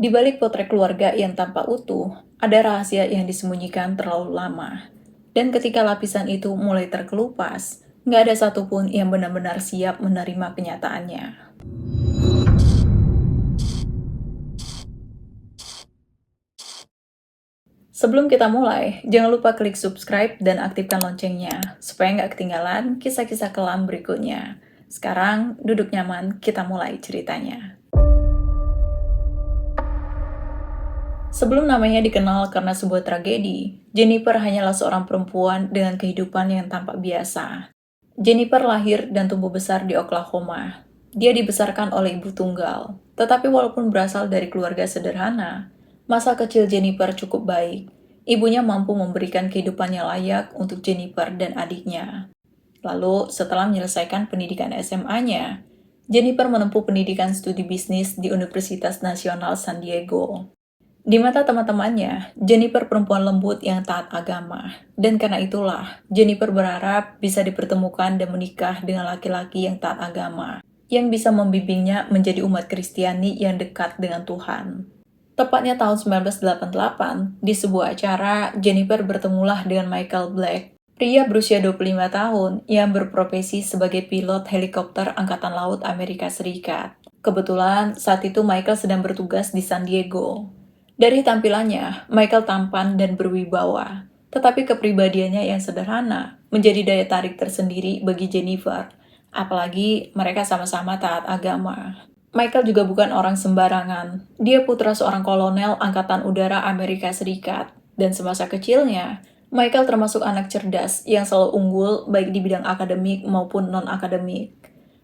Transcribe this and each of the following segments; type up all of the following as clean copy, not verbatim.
Di balik potret keluarga yang tampak utuh, ada rahasia yang disembunyikan terlalu lama. Dan ketika lapisan itu mulai terkelupas, nggak ada satupun yang benar-benar siap menerima kenyataannya. Sebelum kita mulai, jangan lupa klik subscribe dan aktifkan loncengnya, supaya nggak ketinggalan kisah-kisah kelam berikutnya. Sekarang, duduk nyaman, kita mulai ceritanya. Sebelum namanya dikenal karena sebuah tragedi, Jennifer hanyalah seorang perempuan dengan kehidupan yang tampak biasa. Jennifer lahir dan tumbuh besar di Oklahoma. Dia dibesarkan oleh ibu tunggal, tetapi walaupun berasal dari keluarga sederhana, masa kecil Jennifer cukup baik. Ibunya mampu memberikan kehidupannya layak untuk Jennifer dan adiknya. Lalu, setelah menyelesaikan pendidikan SMA-nya, Jennifer menempuh pendidikan studi bisnis di Universitas Nasional San Diego. Di mata teman-temannya, Jennifer perempuan lembut yang taat agama. Dan karena itulah, Jennifer berharap bisa dipertemukan dan menikah dengan laki-laki yang taat agama, yang bisa membimbingnya menjadi umat Kristiani yang dekat dengan Tuhan. Tepatnya tahun 1988, di sebuah acara, Jennifer bertemulah dengan Michael Black, pria berusia 25 tahun yang berprofesi sebagai pilot helikopter Angkatan Laut Amerika Serikat. Kebetulan, saat itu Michael sedang bertugas di San Diego. Dari tampilannya, Michael tampan dan berwibawa, tetapi kepribadiannya yang sederhana menjadi daya tarik tersendiri bagi Jennifer, apalagi mereka sama-sama taat agama. Michael juga bukan orang sembarangan. Dia putra seorang kolonel Angkatan Udara Amerika Serikat, dan semasa kecilnya, Michael termasuk anak cerdas yang selalu unggul baik di bidang akademik maupun non-akademik.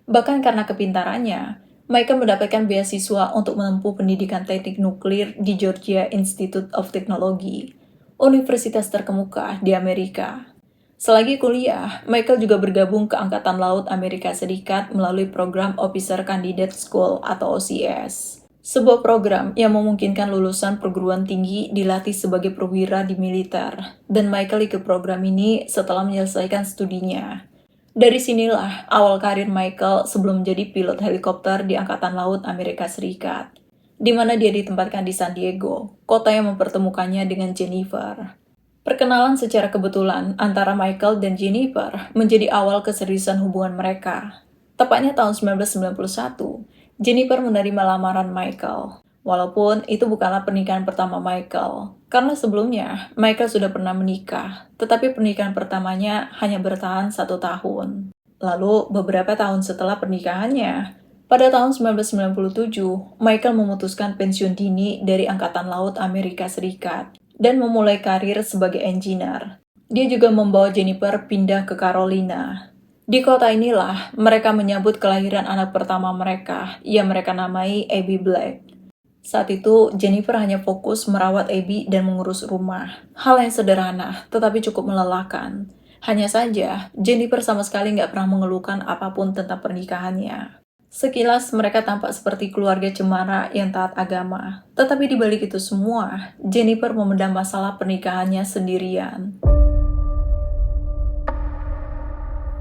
Bahkan karena kepintarannya, Michael mendapatkan beasiswa untuk menempuh pendidikan teknik nuklir di Georgia Institute of Technology, universitas terkemuka di Amerika. Selagi kuliah, Michael juga bergabung ke Angkatan Laut Amerika Serikat melalui program Officer Candidate School atau OCS. Sebuah program yang memungkinkan lulusan perguruan tinggi dilatih sebagai perwira di militer, dan Michael ikut program ini setelah menyelesaikan studinya. Dari sinilah awal karir Michael sebelum menjadi pilot helikopter di Angkatan Laut Amerika Serikat, di mana dia ditempatkan di San Diego, kota yang mempertemukannya dengan Jennifer. Perkenalan secara kebetulan antara Michael dan Jennifer menjadi awal keseriusan hubungan mereka. Tepatnya tahun 1991, Jennifer menerima lamaran Michael. Walaupun itu bukanlah pernikahan pertama Michael, karena sebelumnya Michael sudah pernah menikah, tetapi pernikahan pertamanya hanya bertahan 1 tahun. Lalu, beberapa tahun setelah pernikahannya, pada tahun 1997, Michael memutuskan pensiun dini dari Angkatan Laut Amerika Serikat dan memulai karir sebagai engineer. Dia juga membawa Jennifer pindah ke Carolina. Di kota inilah mereka menyambut kelahiran anak pertama mereka, yang mereka namai Abby Black. Saat itu, Jennifer hanya fokus merawat Abby dan mengurus rumah. Hal yang sederhana, tetapi cukup melelahkan. Hanya saja, Jennifer sama sekali nggak pernah mengeluhkan apapun tentang pernikahannya. Sekilas mereka tampak seperti keluarga cemara yang taat agama. Tetapi di balik itu semua, Jennifer memendam masalah pernikahannya sendirian.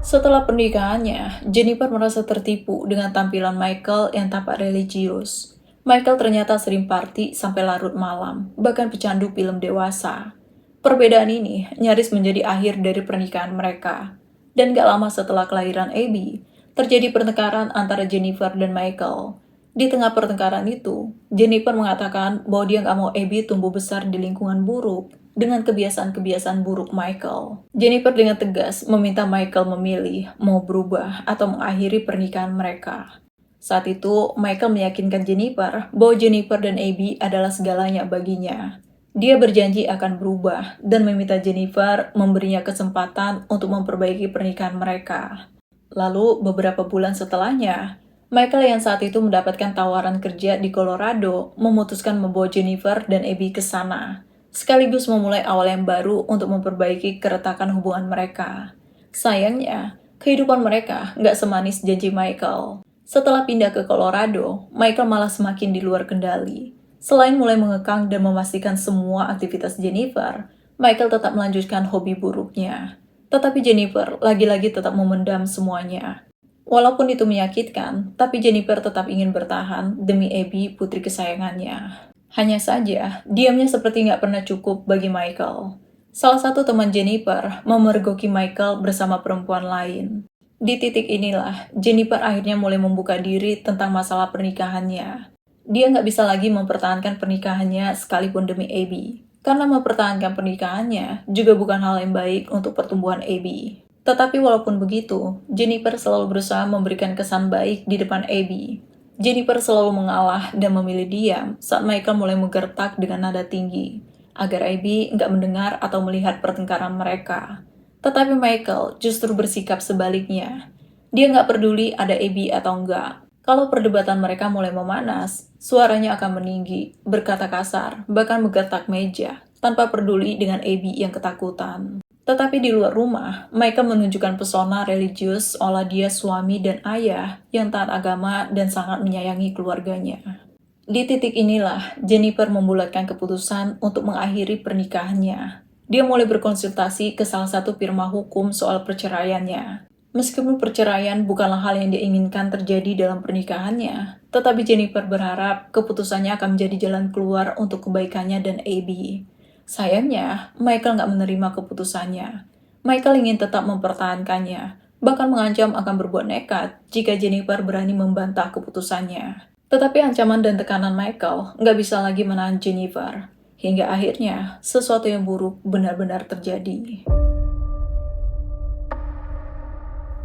Setelah pernikahannya, Jennifer merasa tertipu dengan tampilan Michael yang tampak religius. Michael ternyata sering party sampai larut malam, bahkan pecandu film dewasa. Perbedaan ini nyaris menjadi akhir dari pernikahan mereka. Dan gak lama setelah kelahiran Abby, terjadi pertengkaran antara Jennifer dan Michael. Di tengah pertengkaran itu, Jennifer mengatakan bahwa dia gak mau Abby tumbuh besar di lingkungan buruk dengan kebiasaan-kebiasaan buruk Michael. Jennifer dengan tegas meminta Michael memilih mau berubah atau mengakhiri pernikahan mereka. Saat itu, Michael meyakinkan Jennifer bahwa Jennifer dan Abby adalah segalanya baginya. Dia berjanji akan berubah dan meminta Jennifer memberinya kesempatan untuk memperbaiki pernikahan mereka. Lalu, beberapa bulan setelahnya, Michael yang saat itu mendapatkan tawaran kerja di Colorado memutuskan membawa Jennifer dan Abby ke sana, sekaligus memulai awal yang baru untuk memperbaiki keretakan hubungan mereka. Sayangnya, kehidupan mereka nggak semanis janji Michael. Setelah pindah ke Colorado, Michael malah semakin di luar kendali. Selain mulai mengekang dan memastikan semua aktivitas Jennifer, Michael tetap melanjutkan hobi buruknya. Tetapi Jennifer lagi-lagi tetap memendam semuanya. Walaupun itu menyakitkan, tapi Jennifer tetap ingin bertahan demi Abby, putri kesayangannya. Hanya saja, diamnya seperti nggak pernah cukup bagi Michael. Salah satu teman Jennifer memergoki Michael bersama perempuan lain. Di titik inilah, Jennifer akhirnya mulai membuka diri tentang masalah pernikahannya. Dia nggak bisa lagi mempertahankan pernikahannya sekalipun demi Abby. Karena mempertahankan pernikahannya juga bukan hal yang baik untuk pertumbuhan Abby. Tetapi walaupun begitu, Jennifer selalu berusaha memberikan kesan baik di depan Abby. Jennifer selalu mengalah dan memilih diam saat Michael mulai menggertak dengan nada tinggi, agar Abby nggak mendengar atau melihat pertengkaran mereka. Tetapi Michael justru bersikap sebaliknya. Dia nggak peduli ada Abby atau enggak. Kalau perdebatan mereka mulai memanas, suaranya akan meninggi, berkata kasar, bahkan menggertak meja, tanpa peduli dengan Abby yang ketakutan. Tetapi di luar rumah, Michael menunjukkan pesona religius seolah dia suami dan ayah yang taat agama dan sangat menyayangi keluarganya. Di titik inilah, Jennifer membulatkan keputusan untuk mengakhiri pernikahannya. Dia mulai berkonsultasi ke salah satu firma hukum soal perceraiannya. Meskipun perceraian bukanlah hal yang dia inginkan terjadi dalam pernikahannya, tetapi Jennifer berharap keputusannya akan menjadi jalan keluar untuk kebaikannya dan Abby. Sayangnya, Michael nggak menerima keputusannya. Michael ingin tetap mempertahankannya, bahkan mengancam akan berbuat nekat jika Jennifer berani membantah keputusannya. Tetapi ancaman dan tekanan Michael nggak bisa lagi menahan Jennifer. Hingga akhirnya, sesuatu yang buruk benar-benar terjadi.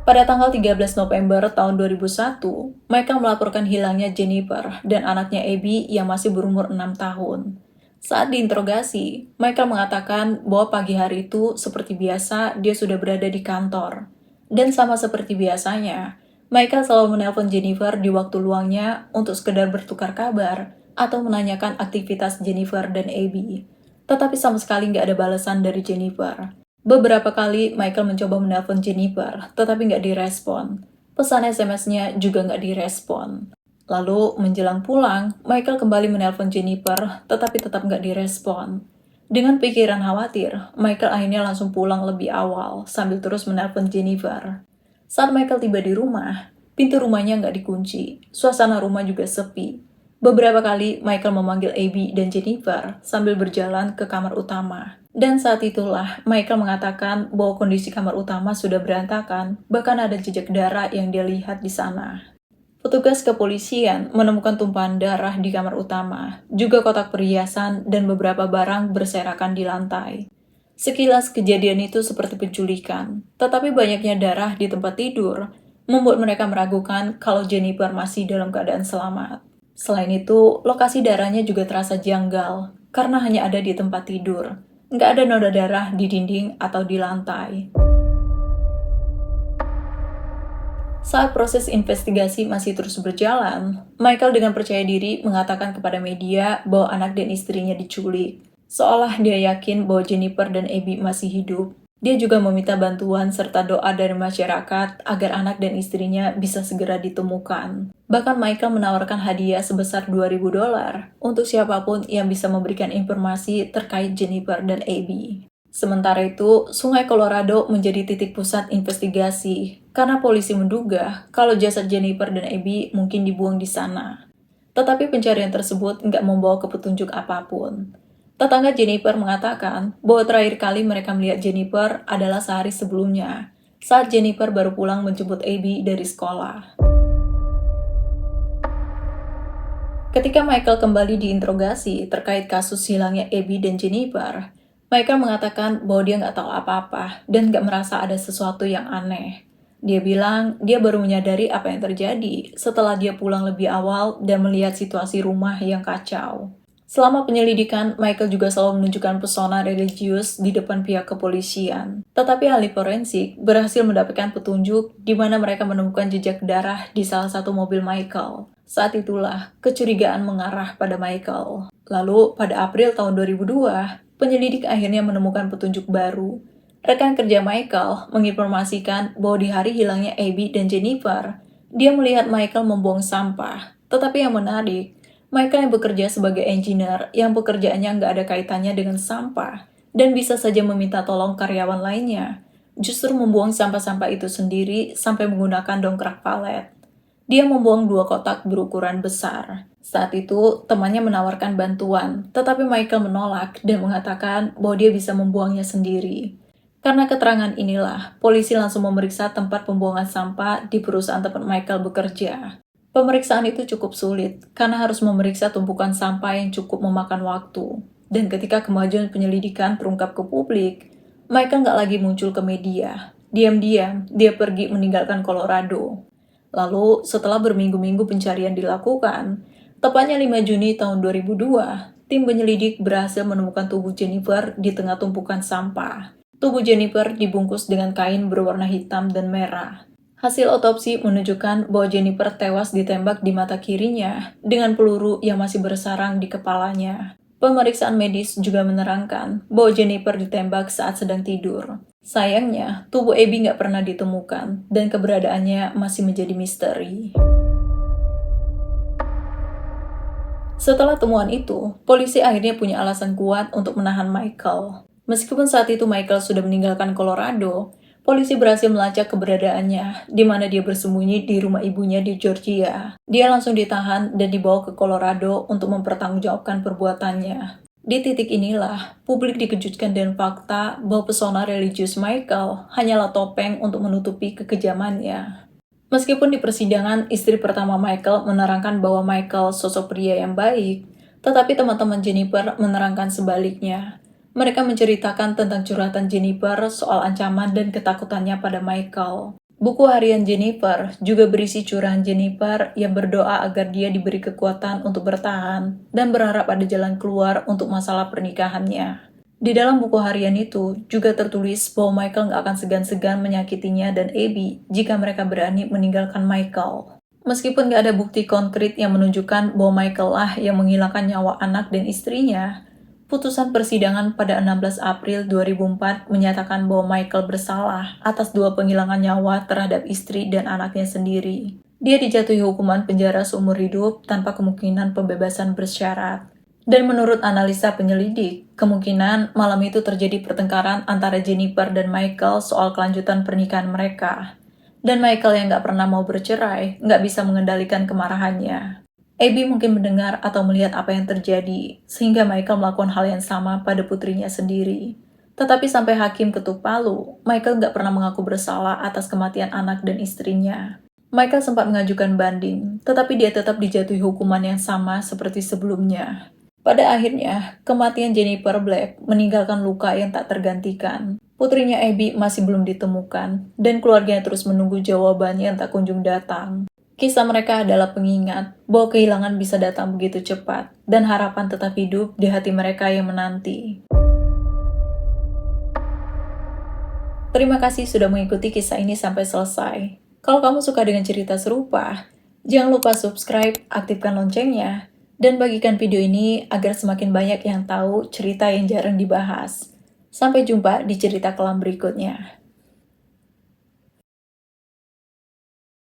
Pada tanggal 13 November tahun 2001, Michael melaporkan hilangnya Jennifer dan anaknya Abby yang masih berumur 6 tahun. Saat diinterogasi, Michael mengatakan bahwa pagi hari itu seperti biasa dia sudah berada di kantor. Dan sama seperti biasanya, Michael selalu menelpon Jennifer di waktu luangnya untuk sekedar bertukar kabar atau menanyakan aktivitas Jennifer dan Abby. Tetapi sama sekali nggak ada balasan dari Jennifer. Beberapa kali Michael mencoba menelpon Jennifer, tetapi nggak direspon. Pesan SMS-nya juga nggak direspon. Lalu, menjelang pulang, Michael kembali menelpon Jennifer, tetapi tetap nggak direspon. Dengan pikiran khawatir, Michael akhirnya langsung pulang lebih awal, sambil terus menelpon Jennifer. Saat Michael tiba di rumah, pintu rumahnya nggak dikunci, suasana rumah juga sepi. Beberapa kali, Michael memanggil Abby dan Jennifer sambil berjalan ke kamar utama. Dan saat itulah, Michael mengatakan bahwa kondisi kamar utama sudah berantakan, bahkan ada jejak darah yang dia lihat di sana. Petugas kepolisian menemukan tumpahan darah di kamar utama, juga kotak perhiasan dan beberapa barang berserakan di lantai. Sekilas kejadian itu seperti penculikan, tetapi banyaknya darah di tempat tidur membuat mereka meragukan kalau Jennifer masih dalam keadaan selamat. Selain itu, lokasi darahnya juga terasa janggal, karena hanya ada di tempat tidur. Nggak ada noda darah di dinding atau di lantai. Saat proses investigasi masih terus berjalan, Michael dengan percaya diri mengatakan kepada media bahwa anak dan istrinya diculik. Seolah dia yakin bahwa Jennifer dan Abby masih hidup. Dia juga meminta bantuan serta doa dari masyarakat agar anak dan istrinya bisa segera ditemukan. Bahkan Michael menawarkan hadiah sebesar $2.000 untuk siapapun yang bisa memberikan informasi terkait Jennifer dan Abby. Sementara itu, Sungai Colorado menjadi titik pusat investigasi karena polisi menduga kalau jasad Jennifer dan Abby mungkin dibuang di sana. Tetapi pencarian tersebut nggak membawa ke petunjuk apapun. Tetangga Jennifer mengatakan bahwa terakhir kali mereka melihat Jennifer adalah sehari sebelumnya, saat Jennifer baru pulang menjemput Abby dari sekolah. Ketika Michael kembali diinterogasi terkait kasus hilangnya Abby dan Jennifer, Michael mengatakan bahwa dia nggak tahu apa-apa dan nggak merasa ada sesuatu yang aneh. Dia bilang dia baru menyadari apa yang terjadi setelah dia pulang lebih awal dan melihat situasi rumah yang kacau. Selama penyelidikan, Michael juga selalu menunjukkan pesona religius di depan pihak kepolisian. Tetapi ahli forensik berhasil mendapatkan petunjuk di mana mereka menemukan jejak darah di salah satu mobil Michael. Saat itulah, kecurigaan mengarah pada Michael. Lalu, pada April tahun 2002, penyelidik akhirnya menemukan petunjuk baru. Rekan kerja Michael menginformasikan bahwa di hari hilangnya Abby dan Jennifer, dia melihat Michael membuang sampah. Tetapi yang menarik, Michael yang bekerja sebagai engineer yang pekerjaannya nggak ada kaitannya dengan sampah dan bisa saja meminta tolong karyawan lainnya, justru membuang sampah-sampah itu sendiri sampai menggunakan dongkrak palet. Dia membuang 2 kotak berukuran besar. Saat itu, temannya menawarkan bantuan, tetapi Michael menolak dan mengatakan bahwa dia bisa membuangnya sendiri. Karena keterangan inilah, polisi langsung memeriksa tempat pembuangan sampah di perusahaan tempat Michael bekerja. Pemeriksaan itu cukup sulit, karena harus memeriksa tumpukan sampah yang cukup memakan waktu. Dan ketika kemajuan penyelidikan terungkap ke publik, Michael nggak lagi muncul ke media. Diam-diam, dia pergi meninggalkan Colorado. Lalu, setelah berminggu-minggu pencarian dilakukan, tepatnya 5 Juni tahun 2002, tim penyelidik berhasil menemukan tubuh Jennifer di tengah tumpukan sampah. Tubuh Jennifer dibungkus dengan kain berwarna hitam dan merah. Hasil otopsi menunjukkan bahwa Jennifer tewas ditembak di mata kirinya dengan peluru yang masih bersarang di kepalanya. Pemeriksaan medis juga menerangkan bahwa Jennifer ditembak saat sedang tidur. Sayangnya, tubuh Abby nggak pernah ditemukan dan keberadaannya masih menjadi misteri. Setelah temuan itu, polisi akhirnya punya alasan kuat untuk menahan Michael. Meskipun saat itu Michael sudah meninggalkan Colorado, polisi berhasil melacak keberadaannya, di mana dia bersembunyi di rumah ibunya di Georgia. Dia langsung ditahan dan dibawa ke Colorado untuk mempertanggungjawabkan perbuatannya. Di titik inilah, publik dikejutkan dengan fakta bahwa pesona religius Michael hanyalah topeng untuk menutupi kekejamannya. Meskipun di persidangan, istri pertama Michael menerangkan bahwa Michael sosok pria yang baik, tetapi teman-teman Jennifer menerangkan sebaliknya. Mereka menceritakan tentang curhatan Jennifer soal ancaman dan ketakutannya pada Michael. Buku harian Jennifer juga berisi curahan Jennifer yang berdoa agar dia diberi kekuatan untuk bertahan dan berharap ada jalan keluar untuk masalah pernikahannya. Di dalam buku harian itu juga tertulis bahwa Michael nggak akan segan-segan menyakitinya dan Abby jika mereka berani meninggalkan Michael. Meskipun nggak ada bukti konkret yang menunjukkan bahwa Michael lah yang menghilangkan nyawa anak dan istrinya, putusan persidangan pada 16 April 2004 menyatakan bahwa Michael bersalah atas 2 penghilangan nyawa terhadap istri dan anaknya sendiri. Dia dijatuhi hukuman penjara seumur hidup tanpa kemungkinan pembebasan bersyarat. Dan menurut analisa penyelidik, kemungkinan malam itu terjadi pertengkaran antara Jennifer dan Michael soal kelanjutan pernikahan mereka. Dan Michael yang nggak pernah mau bercerai, nggak bisa mengendalikan kemarahannya. Abby mungkin mendengar atau melihat apa yang terjadi, sehingga Michael melakukan hal yang sama pada putrinya sendiri. Tetapi sampai hakim ketuk palu, Michael nggak pernah mengaku bersalah atas kematian anak dan istrinya. Michael sempat mengajukan banding, tetapi dia tetap dijatuhi hukuman yang sama seperti sebelumnya. Pada akhirnya, kematian Jennifer Black meninggalkan luka yang tak tergantikan. Putrinya Abby masih belum ditemukan, dan keluarganya terus menunggu jawabannya yang tak kunjung datang. Kisah mereka adalah pengingat bahwa kehilangan bisa datang begitu cepat, dan harapan tetap hidup di hati mereka yang menanti. Terima kasih sudah mengikuti kisah ini sampai selesai. Kalau kamu suka dengan cerita serupa, jangan lupa subscribe, aktifkan loncengnya, dan bagikan video ini agar semakin banyak yang tahu cerita yang jarang dibahas. Sampai jumpa di cerita kelam berikutnya.